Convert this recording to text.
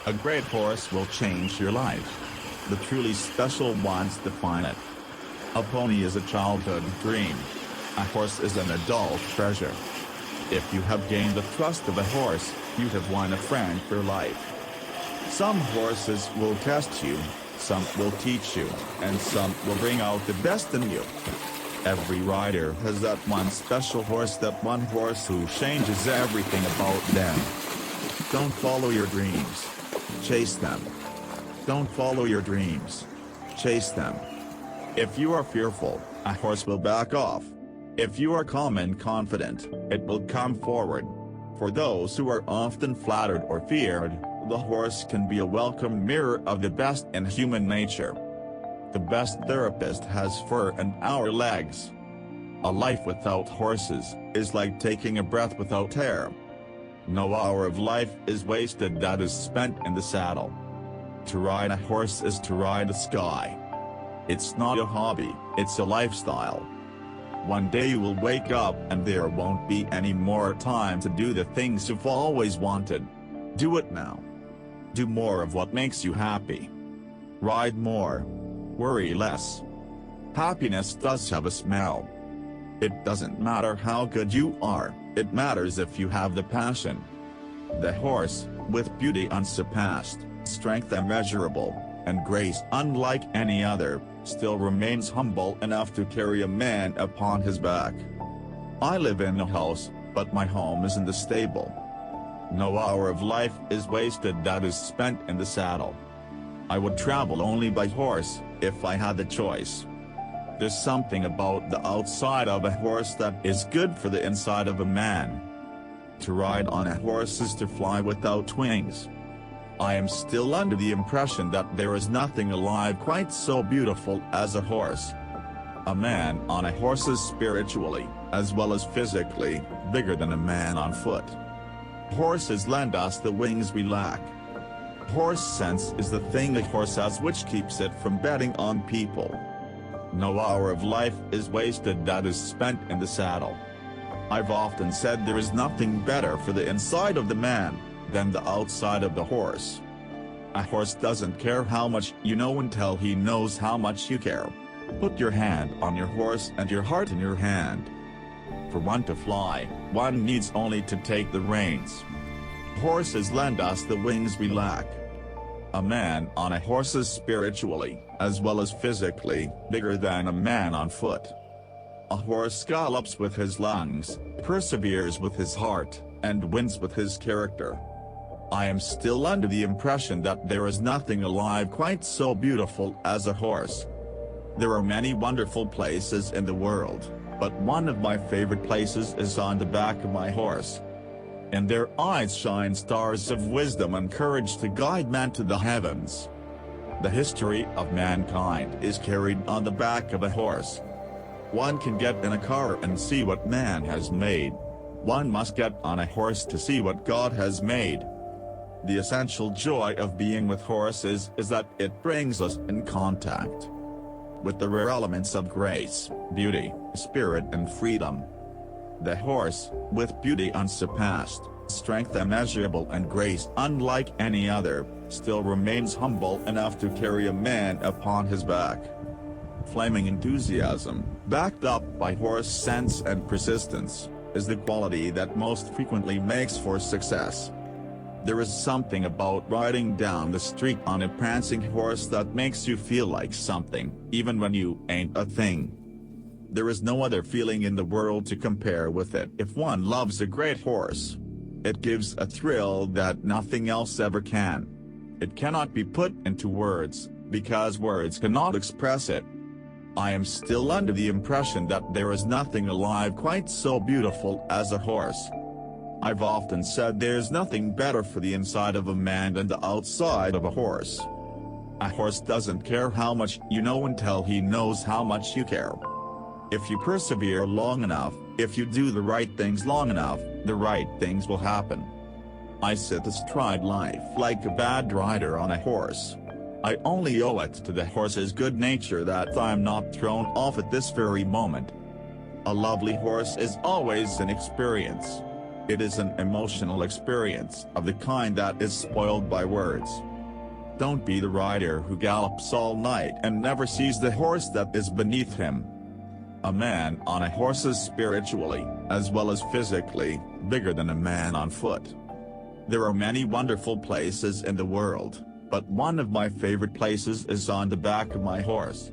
A great horse will change your life. The truly special ones define it. A pony is a childhood dream. A horse is an adult treasure. If you have gained the trust of a horse, you have won a friend for life. Some horses will test you, some will teach you, and some will bring out the best in you. Every rider has that one special horse, that one horse who changes everything about them. Don't follow your dreams. Chase them. Don't follow your dreams. Chase them. If you are fearful, a horse will back off. If you are calm and confident, it will come forward. For those who are often flattered or feared, the horse can be a welcome mirror of the best in human nature. The best therapist has fur and our legs. A life without horses is like taking a breath without air. No hour of life is wasted that is spent in the saddle. To ride a horse is to ride the sky. It's not a hobby, it's a lifestyle. One day you will wake up and there won't be any more time to do the things you've always wanted. Do it now. Do more of what makes you happy. Ride more. Worry less. Happiness does have a smell. It doesn't matter how good you are, it matters if you have the passion. The horse, with beauty unsurpassed, strength immeasurable, and grace unlike any other, still remains humble enough to carry a man upon his back. I live in a house, but my home is in the stable. No hour of life is wasted that is spent in the saddle. I would travel only by horse, if I had the choice. There's something about the outside of a horse that is good for the inside of a man. To ride on a horse is to fly without wings. I am still under the impression that there is nothing alive quite so beautiful as a horse. A man on a horse is spiritually, as well as physically, bigger than a man on foot. Horses lend us the wings we lack. Horse sense is the thing a horse has which keeps it from betting on people. No hour of life is wasted that is spent in the saddle. I've often said there is nothing better for the inside of the man than the outside of the horse. A horse doesn't care how much you know until he knows how much you care. Put your hand on your horse and your heart in your hand. For one to fly, one needs only to take the reins. Horses lend us the wings we lack. A man on a horse is spiritually, as well as physically, bigger than a man on foot. A horse gallops with his lungs, perseveres with his heart, and wins with his character. I am still under the impression that there is nothing alive quite so beautiful as a horse. There are many wonderful places in the world, but one of my favorite places is on the back of my horse. In their eyes shine stars of wisdom and courage to guide man to the heavens. The history of mankind is carried on the back of a horse. One can get in a car and see what man has made. One must get on a horse to see what God has made. The essential joy of being with horses is that it brings us in contact with the rare elements of grace, beauty, spirit and freedom. The horse, with beauty unsurpassed, strength immeasurable and grace unlike any other, still remains humble enough to carry a man upon his back. Flaming enthusiasm, backed up by horse sense and persistence, is the quality that most frequently makes for success. There is something about riding down the street on a prancing horse that makes you feel like something, even when you ain't a thing. There is no other feeling in the world to compare with it. If one loves a great horse, it gives a thrill that nothing else ever can. It cannot be put into words, because words cannot express it. I am still under the impression that there is nothing alive quite so beautiful as a horse. I've often said there's nothing better for the inside of a man than the outside of a horse. A horse doesn't care how much you know until he knows how much you care. If you persevere long enough, if you do the right things long enough, the right things will happen. I sit astride life like a bad rider on a horse. I only owe it to the horse's good nature that I'm not thrown off at this very moment. A lovely horse is always an experience. It is an emotional experience of the kind that is spoiled by words. Don't be the rider who gallops all night and never sees the horse that is beneath him. A man on a horse is spiritually, as well as physically, bigger than a man on foot. There are many wonderful places in the world, but one of my favorite places is on the back of my horse.